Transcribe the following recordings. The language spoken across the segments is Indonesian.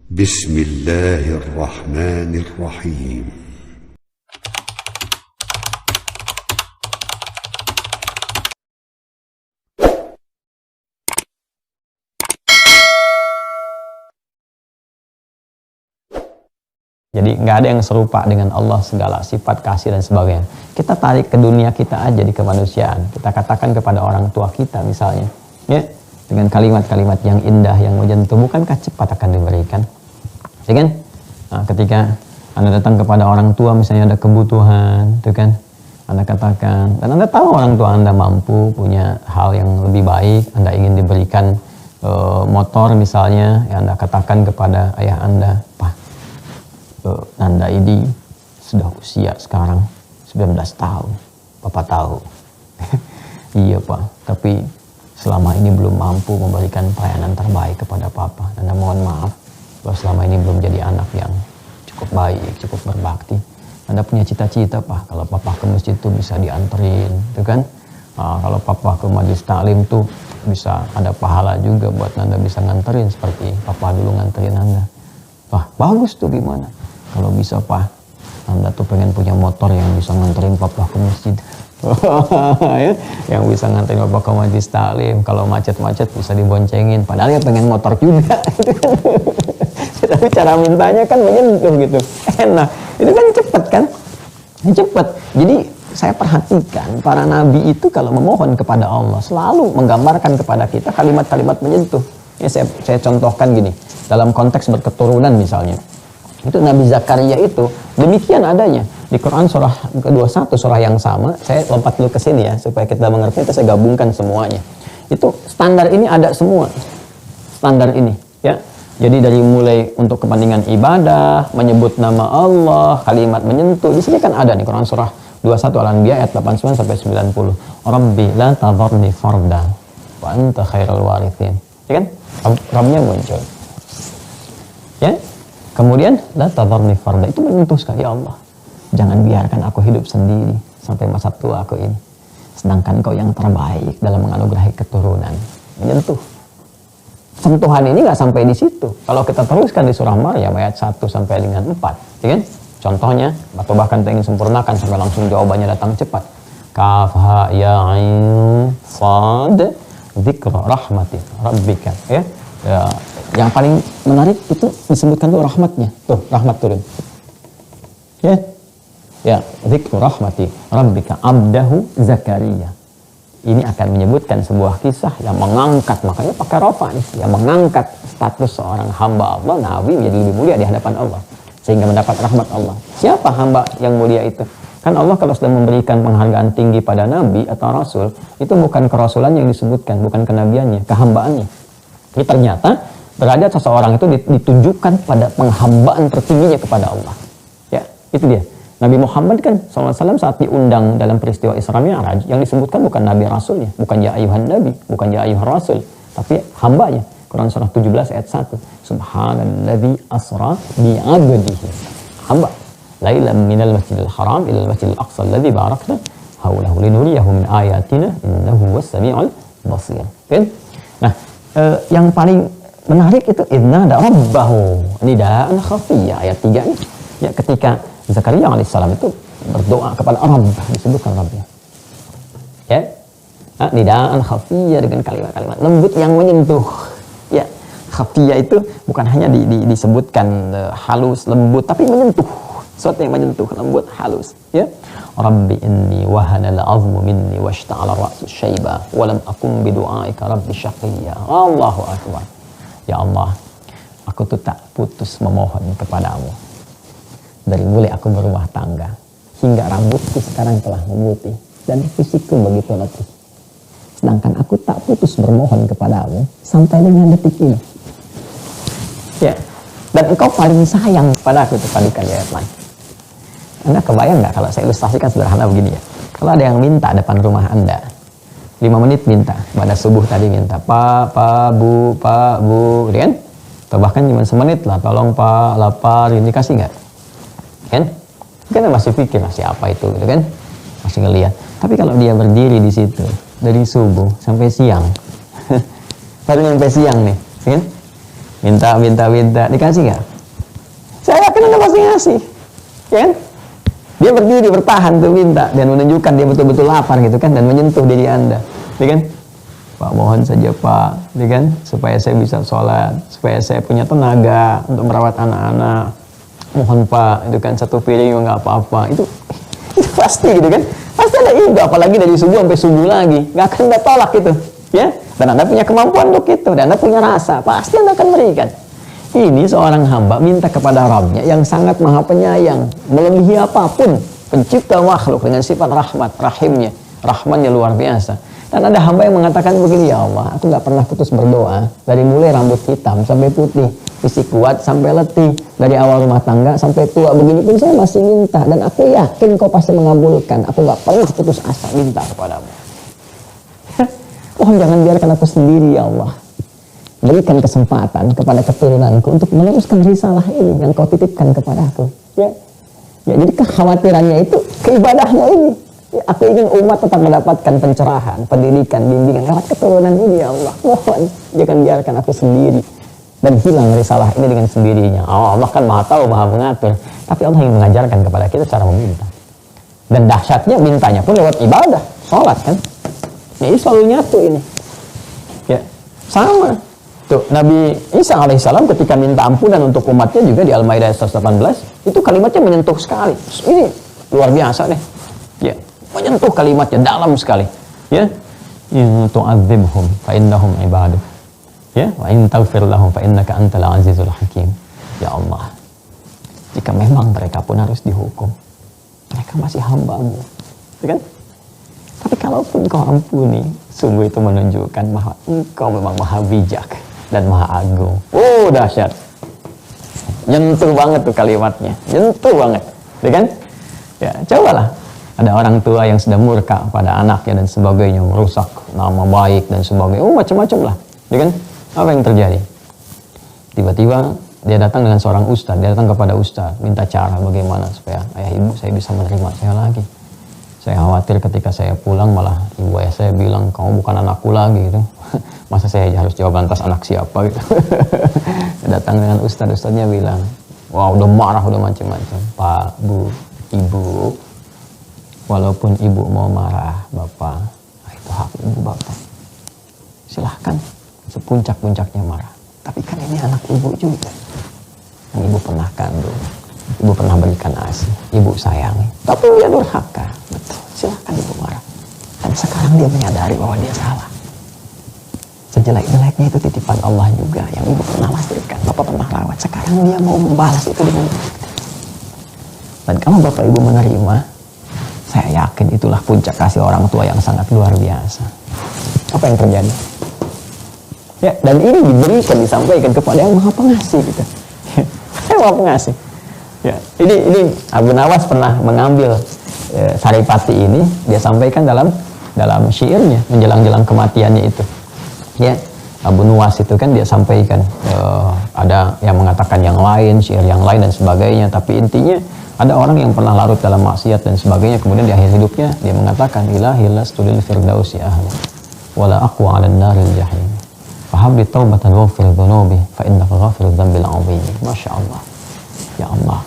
Bismillahirrahmanirrahim. Jadi nggak ada yang serupa dengan Allah, segala sifat kasih dan sebagainya. Kita tarik ke dunia kita aja, di kemanusiaan. Kita katakan kepada orang tua kita misalnya, ya, dengan kalimat-kalimat yang indah, yang menyentuh, bukankah cepat akan diberikan? Ya kan? Nah, ketika Anda datang kepada orang tua, misalnya ada kebutuhan, itu kan, Anda katakan, dan Anda tahu orang tua Anda mampu, punya hal yang lebih baik, Anda ingin diberikan motor misalnya, ya Anda katakan kepada ayah Anda, Pak, Nanda ini sudah usia sekarang 19 tahun. Papa tahu. Iya Pak, tapi selama ini belum mampu memberikan pelayanan terbaik kepada Papa. Nanda mohon maaf kalau selama ini belum jadi anak yang cukup baik, cukup berbakti. Nanda punya cita-cita Pak, kalau Papa ke masjid tuh bisa dianterin, itu kan? Kalau Papa ke majelis taklim tuh bisa ada pahala juga buat Nanda bisa nganterin seperti Papa dulu nganterin Nanda. Wah, bagus tuh, gimana? Kalau bisa Pak, Anda tuh pengen punya motor yang bisa nganterin Papa ke masjid. Ya, yang bisa nganterin Papa ke majelis taklim. Kalau macet-macet bisa diboncengin. Padahal ya pengen motor juga. Tapi cara mintanya kan menyentuh gitu. Enak. Itu kan cepet kan? Cepet. Jadi saya perhatikan para nabi itu kalau memohon kepada Allah selalu menggambarkan kepada kita kalimat-kalimat menyentuh. Ya, saya contohkan gini. Dalam konteks berketurunan misalnya. Itu Nabi Zakaria itu demikian adanya di Quran surah ke-21, surah yang sama. Saya lompat dulu ke sini ya supaya kita mengerti, saya gabungkan semuanya. Itu standar ini ada semua. Standar ini ya. Jadi dari mulai untuk kepentingan ibadah, menyebut nama Allah, kalimat menyentuh. Di sini kan ada nih Quran surah 21 Al-Anbiya ayat 89 sampai 90. Rabbi la tadharni farda wa anta khairul warithin. Ya kan? Rabbnya muncul. Ya? Kemudian la tadharni farda, itu menyentuh sekali, ya Allah. Jangan biarkan aku hidup sendiri sampai masa tua aku ini. Sedangkan Kau yang terbaik dalam menganugerahi keturunan. Menyentuh. Sentuhan ini nggak sampai di situ. Kalau kita teruskan di surah Maryam ayat 1 sampai dengan 4, ya kan? Contohnya, atau bahkan kita ingin sempurnakan sampai langsung jawabannya datang cepat. Kaf ha ya ain sad dzikra rahmati rabbika, ya. Yang paling menarik itu disebutkan tuh rahmatnya. Tuh, rahmat turun. Ya. Ya, dzikru rahmati rabbika abdahu Zakaria. Ini akan menyebutkan sebuah kisah yang mengangkat, makanya pakai rafa nih, yang mengangkat status seorang hamba Allah, nabi, menjadi lebih mulia di hadapan Allah sehingga mendapat rahmat Allah. Siapa hamba yang mulia itu? Kan Allah kalau sudah memberikan penghargaan tinggi pada nabi atau rasul, itu bukan kerasulannya yang disebutkan, bukan kenabiannya, kehambaannya. Ini ternyata derajat seseorang itu ditunjukkan pada penghambaan tertingginya kepada Allah. Ya, itu dia. Nabi Muhammad kan SAW saat diundang dalam peristiwa Isra Mi'raj, yang disebutkan bukan Nabi Rasulnya, bukan ya ayuhan Nabi, bukan ya ayuhan Rasul, tapi hambanya. Quran surah 17 ayat 1. Subhanalladzi asra bi'abdihi. Hamba. Lailan minal masjidil haram ilal masjidil aqsa alladzi barakna haulahu linuriyahu min ayatina innahu was-sami'ul basir. Kan? Nah, yang paling menarik itu inna da rabbahu nidaan khafiyah ayat 3 ini. Ya, ketika Zakaria alaihissalam itu berdoa kepada Rabb, disebutkan Rabbnya. Ya. Nidaan khafiyah dengan kalimat-kalimat lembut yang menyentuh. Ya. Khafiyah itu bukan hanya disebutkan halus, lembut, tapi menyentuh. Sesuatu yang menyentuh, lembut, halus. Ya. Rabbi inni wahana al-'azmu minni washta'ala ra'su syaiba wa lam akum bidu'aika rabbi syaqiyya. Allahu akbar. Ya Allah, aku tuh tak putus memohon kepadamu dari mulai aku berumah tangga hingga rambutku sekarang telah memutih dan fisikku begitu letih. Sedangkan aku tak putus bermohon kepadamu sampai dengan detik ini. Ya, dan engkau paling sayang padaku, itu padukan ayat lain. Anda kebayang nggak kalau saya ilustrasikan sederhana begini ya? Kalau ada yang minta depan rumah Anda, 5 menit minta, pada subuh tadi minta, Pak, Bu, kan? Atau bahkan cuma semenit lah, tolong Pak, lapar, ini kasih nggak? Kan? Kita masih pikir siapa itu, gitu kan? Masih ngelihat. Tapi kalau dia berdiri di situ dari subuh sampai siang, baru sampai siang nih, kan? minta, dikasih nggak? Saya yakin Anda pasti ngasih, ya kan? Dia berdiri bertahan tuh minta dan menunjukkan dia betul-betul lapar gitu kan, dan menyentuh diri Anda, ya kan? Pak, mohon saja Pak, ya kan, supaya saya bisa sholat, supaya saya punya tenaga untuk merawat anak-anak. Mohon Pak, itu kan satu piring nggak apa-apa. Itu pasti gitu kan, pasti ada ibu, apalagi dari subuh sampai subuh lagi, nggak akan Anda tolak gitu, ya. Dan Anda punya kemampuan untuk itu, dan Anda punya rasa, pasti Anda akan berikan. Ini seorang hamba minta kepada Rabbnya yang sangat maha penyayang, melebihi apapun, pencipta makhluk dengan sifat rahmat, rahimnya, rahmannya luar biasa. Dan ada hamba yang mengatakan begini, ya Allah, aku nggak pernah putus berdoa, dari mulai rambut hitam sampai putih, fisik kuat sampai letih, dari awal rumah tangga sampai tua, begini pun saya masih minta, dan aku yakin kau pasti mengabulkan. Aku nggak pernah putus asa minta kepadamu. Mohon jangan biarkan aku sendiri, ya Allah. Berikan kesempatan kepada keturunanku untuk meneruskan risalah ini yang kau titipkan kepadaku. Ya, jadi kekhawatirannya itu keibadahnya ini. Ya, aku ingin umat tetap mendapatkan pencerahan, pendidikan, bimbingan lewat keturunan ini, ya Allah. Mohon jangan biarkan aku sendiri dan hilang risalah ini dengan sendirinya. Oh, Allah kan maha tahu, maha mengatur. Tapi Allah ingin mengajarkan kepada kita cara meminta. Dan dahsyatnya mintanya pun lewat ibadah, sholat kan. Ini selalu nyatu ini. Ya, sama. Tuh, Nabi Isa alaihissalam ketika minta ampunan untuk umatnya juga di Al-Maidah 118, itu kalimatnya menyentuh sekali. Ini luar biasa deh. Ya, menyentuh kalimatnya dalam sekali. Ya, in tu'adzibhum fa innahum ibaduk. Ya, wa in taghfir lahum fa innaka antal azizul hakim. Ya Allah, jika memang mereka pun harus dihukum, mereka masih hamba-Mu. Ya kan? Tapi kalaupun kau ampuni, sungguh itu menunjukkan bahwa engkau memang maha bijak dan maha agung. Oh, dahsyat. Nyentuh banget tuh kalimatnya. Nyentuh banget. Ya kan? Ya, cobalah. Ada orang tua yang sedang murka pada anaknya dan sebagainya, merusak nama baik dan sebagainya. Oh, macam-macam lah. Ya kan? Apa yang terjadi? Tiba-tiba dia datang dengan seorang ustaz. Dia datang kepada ustaz, minta cara bagaimana supaya ayah ibu saya bisa menerima saya lagi. Saya khawatir ketika saya pulang malah ibu ayah saya bilang, kamu bukan anakku lagi gitu. Masa saya harus jawab lantas anak siapa gitu. Datang dengan ustadznya bilang, wah udah marah, udah macam-macam. Pak, Bu, Ibu, walaupun ibu mau marah, Bapak, itu hak ibu Bapak. Silahkan sepuncak-puncaknya marah. Tapi kan ini anak ibu juga. Yang ibu pernah kandung. Ibu pernah berikan ASI, ibu sayangi, tapi dia durhaka. Betul, silahkan ibu marah. Dan sekarang dia menyadari bahwa dia salah. Sejelek-jeleknya itu titipan Allah juga, yang ibu pernah lahirkan, bapak pernah rawat. Sekarang dia mau membalas itu dengan baik. Dan kalau bapak ibu menerima, saya yakin itulah puncak kasih orang tua yang sangat luar biasa. Apa yang terjadi? Ya, dan ini diberikan, disampaikan kepada yang maha pengasih gitu. Yang maha pengasih. Ya, ini Abu Nawas pernah mengambil Saripati ini, dia sampaikan dalam syairnya menjelang kematiannya itu. Ya, Abu Nuwas itu kan dia sampaikan ada yang mengatakan yang lain, syair yang lain dan sebagainya, tapi intinya ada orang yang pernah larut dalam maksiat dan sebagainya, kemudian di akhir hidupnya dia mengatakan ilahi lastu lil firdausi ahla wala aqwa 'alan naril jahim. Fahabli taubatan waghfir dhunubi fa innaka ghafirudz dzambil 'azim. Masyaallah. Ya Allah,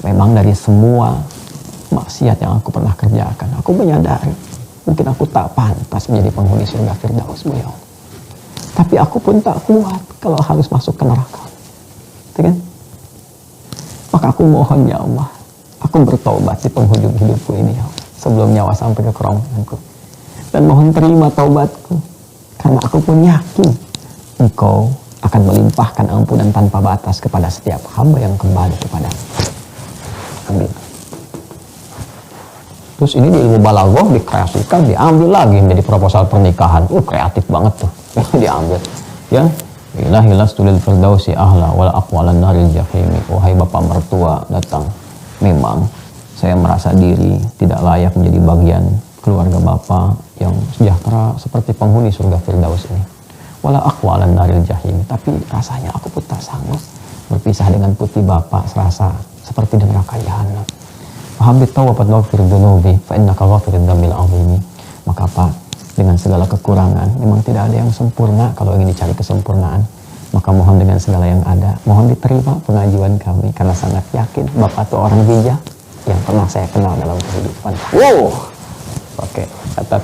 memang dari semua maksiat yang aku pernah kerjakan, aku menyadari mungkin aku tak pantas menjadi penghuni surga Firdaus, ya Allah. Tapi aku pun tak kuat kalau harus masuk ke neraka. Gitu kan? Maka aku mohon, ya Allah, aku bertobat di penghujung hidupku ini, ya Allah, sebelum nyawa sampai ke kerongkonganku. Dan mohon terima taubatku, karena aku pun yakin Engkau akan melimpahkan ampunan tanpa batas kepada setiap hamba yang kembali kepada. Amin. Terus ini di ilmu balaghah dikreasikan, diambil lagi menjadi proposal pernikahan. Kreatif banget tuh. Diambil. Ya, ilahi lastu lil firdausi ahla wala aqwalan naril jahim. Wahai bapak mertua datang. Memang saya merasa diri tidak layak menjadi bagian keluarga bapak yang sejahtera seperti penghuni surga Firdaus ini. Wala aqwalan naril jahim. Tapi rasanya aku pun tak sanggup berpisah dengan putih bapak serasa seperti di neraka jahanam. Fahabit tawbat waghfir dzunubi fa innaka ghafirudz dzambil 'azim. Maka Pak, dengan segala kekurangan, memang tidak ada yang sempurna kalau ingin dicari kesempurnaan. Maka mohon dengan segala yang ada, mohon diterima pengajuan kami, karena sangat yakin Bapak itu orang bijak yang pernah saya kenal dalam kehidupan. Wow, oke, catat.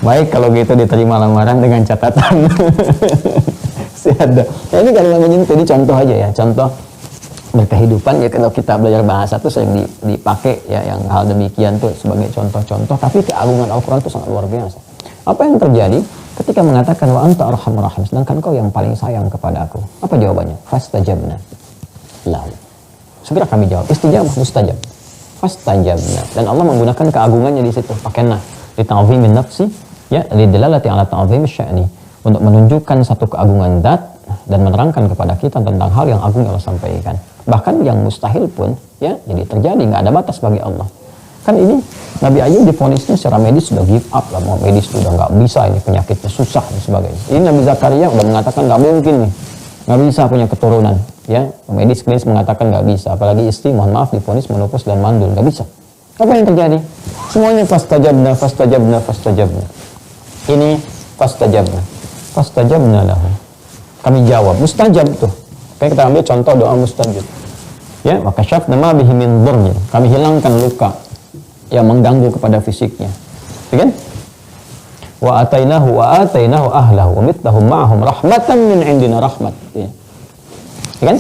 Baik, kalau gitu diterima lamaran dengan catatan. Ada. Ya, ini kalau menyentuh, ini contoh aja ya, contoh berkehidupan ya. Kalau kita belajar bahasa tuh sering dipakai ya yang hal demikian tuh sebagai contoh-contoh, tapi keagungan Al-Quran itu sangat luar biasa. Apa yang terjadi ketika mengatakan wa anta arhamur rahim, sedangkan kau yang paling sayang kepada aku? Apa jawabannya? Fastajabna lahu. Segera kami jawab. Istijabah mustajab. Fastajabna. Dan Allah menggunakan keagungannya di situ, pakai na li ta'zimin nafsi ya, li dalalati ala ta'zim sya'ni, untuk menunjukkan satu keagungan zat dan menerangkan kepada kita tentang hal yang agung yang Allah sampaikan. Bahkan yang mustahil pun ya jadi terjadi, nggak ada batas bagi Allah. Kan ini Nabi Ayub divonisnya secara medis sudah give up lah, mau medis sudah nggak bisa, ini penyakitnya susah dan sebagainya. Ini Nabi Zakaria udah mengatakan nggak mungkin nih, nggak bisa punya keturunan ya, medis klinis mengatakan nggak bisa, apalagi istri mohon maaf divonis menopause dan mandul, nggak bisa. Apa yang terjadi? Semuanya fastajabna, fastajabna, fastajabna. Ini fastajabna lahu. Kami jawab, mustajab tuh. Kayak kita ambil contoh doa mustajab. Ya, maka syafna ma bihi min dhurrin. Kami hilangkan luka yang mengganggu kepada fisiknya. Ya kan? Wa atainahu ahlahu wa mithlahum ma'ahum rahmatan min indina rahmat. Ya. Ya kan?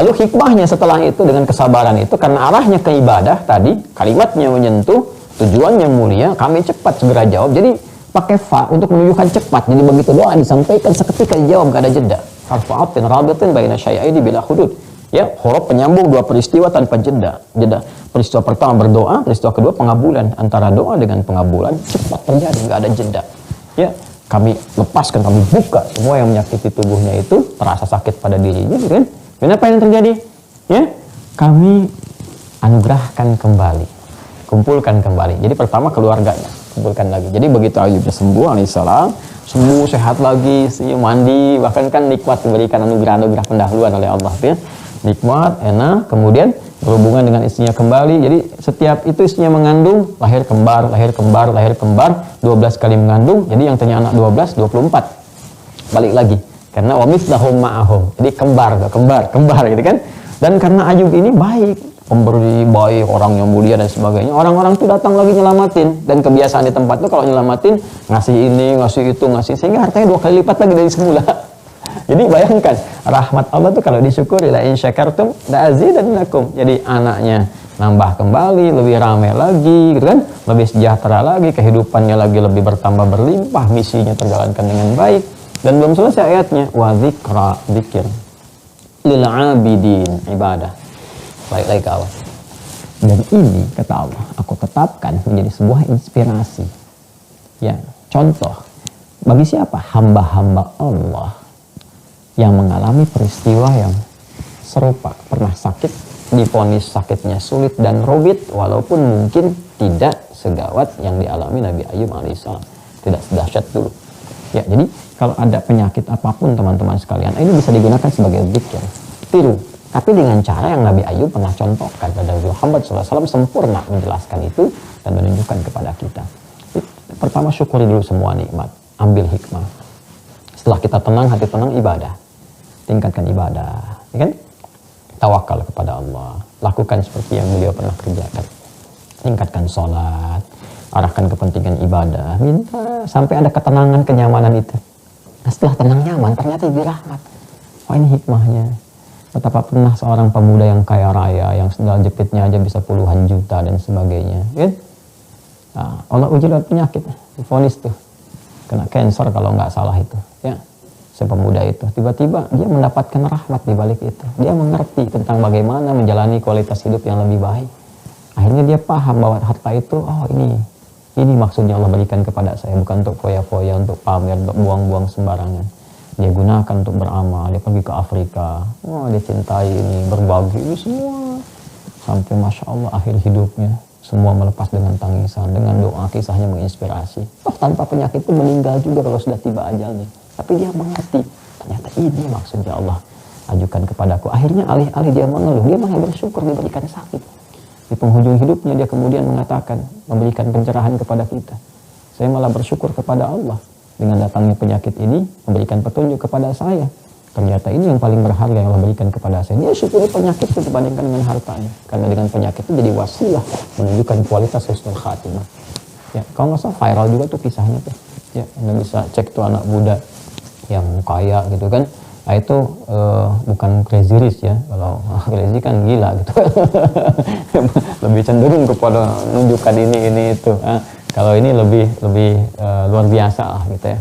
Lalu hikmahnya setelah itu dengan kesabaran itu, karena arahnya ke ibadah tadi, kalimatnya menyentuh, tujuannya mulia, kami cepat segera jawab. Jadi pakai fa untuk menunjukkan cepat. Jadi begitu doa disampaikan seketika dijawab, gak ada jeda. Harfa'atin rabitin baina syai'aini bila hudud. Ya, huruf penyambung dua peristiwa tanpa jeda. Peristiwa pertama berdoa, peristiwa kedua pengabulan. Antara doa dengan pengabulan cepat terjadi, gak ada jeda. Ya, kami lepaskan, kami buka semua yang menyakiti tubuhnya itu, terasa sakit pada dirinya, kan? Dan apa yang terjadi? Ya, kami anugerahkan kembali, kumpulkan kembali. Jadi pertama keluarganya, kumpulkan lagi. Jadi begitu Ayub sembuh alaihissalam, sembuh sehat lagi, mandi, bahkan kan nikmat diberikan anugerah-anugerah pendahuluan oleh Allah, ya. Nikmat, enak, kemudian berhubungan dengan istrinya kembali. Jadi setiap itu istrinya mengandung, lahir kembar, 12 kali mengandung. Jadi yang tanya anak 12, 24. Balik lagi. Karena wa mithlahum ma'ahum. Jadi kembar gitu kan. Dan karena Ayub ini baik, pemberi baik, orang yang mulia dan sebagainya, orang-orang tuh datang lagi nyelamatin. Dan kebiasaan di tempat tuh kalau nyelamatin, ngasih ini, ngasih itu, sehingga hartanya 2 kali lipat lagi dari semula. Jadi bayangkan, rahmat Allah tuh kalau disyukuri, la in syakartum la azidannakum. Jadi anaknya nambah kembali, lebih ramai lagi, gitu kan? Lebih sejahtera lagi, kehidupannya lagi lebih bertambah berlimpah, misinya terjalankan dengan baik. Dan belum selesai ayatnya, wa dzikra, dzikir lil abidin, ibadah. Baik-baik kawan. Dan ini kata Allah, aku tetapkan menjadi sebuah inspirasi. Ya, contoh bagi siapa? Hamba-hamba Allah yang mengalami peristiwa yang serupa, pernah sakit, divonis sakitnya sulit dan rumit, walaupun mungkin tidak segawat yang dialami Nabi Ayub alaihissalam, tidak sedahsyat dulu. Ya, jadi kalau ada penyakit apapun teman-teman sekalian, ini bisa digunakan sebagai zikir. Tiru, tapi dengan cara yang Nabi Ayub pernah contohkan pada Muhammad SAW, sempurna menjelaskan itu dan menunjukkan kepada kita. Pertama, syukuri dulu semua nikmat, ambil hikmah. Setelah kita tenang, hati tenang, ibadah. Tingkatkan ibadah, ya kan? Tawakal kepada Allah, lakukan seperti yang beliau pernah kerjakan. Tingkatkan sholat, arahkan kepentingan ibadah, minta sampai ada ketenangan, kenyamanan itu. Nah, setelah tenang nyaman, ternyata jadi rahmat. Wah, ini hikmahnya. Betapa pernah seorang pemuda yang kaya raya, yang sendal jepitnya aja bisa puluhan juta dan sebagainya, kan? Nah, Allah uji lewat penyakit, divonis tuh kena cancer kalau nggak salah itu, ya. Si pemuda itu tiba-tiba dia mendapatkan rahmat di balik itu. Dia mengerti tentang bagaimana menjalani kualitas hidup yang lebih baik. Akhirnya dia paham bahwa harta itu, oh ini maksudnya Allah berikan kepada saya, bukan untuk foya-foya, untuk pamer, untuk buang-buang sembarangan. Dia gunakan untuk beramal. Dia pergi ke Afrika, dia cintai ini, berbagi ini semua, sampai Masya Allah akhir hidupnya semua melepas dengan tangisan, dengan doa, kisahnya menginspirasi. Tanpa penyakit itu meninggal juga kalau sudah tiba ajalnya. Tapi dia mengerti, ternyata ini maksudnya Allah ajukan kepadaku. Akhirnya alih-alih dia mengeluh, dia malah bersyukur diberikan sakit. Di penghujung hidupnya dia kemudian mengatakan, memberikan pencerahan kepada kita. Saya malah bersyukur kepada Allah. dengan datangnya penyakit ini memberikan petunjuk kepada saya. Ternyata ini yang paling berharga yang Allah berikan kepada saya. Dia syukuri penyakit itu dibandingkan dengan hartanya. Karena dengan penyakit itu jadi wasilah menunjukkan kualitas husnul khatimah. Ya, kalau nggak salah viral juga tuh kisahnya tuh. Ya, Anda bisa cek tuh anak Buddha yang kaya gitu kan. Nah itu bukan crazy rich ya. Kalau crazy kan gila gitu. Lebih cenderung kepada menunjukkan ini itu. Kalau ini lebih luar biasa lah gitu ya.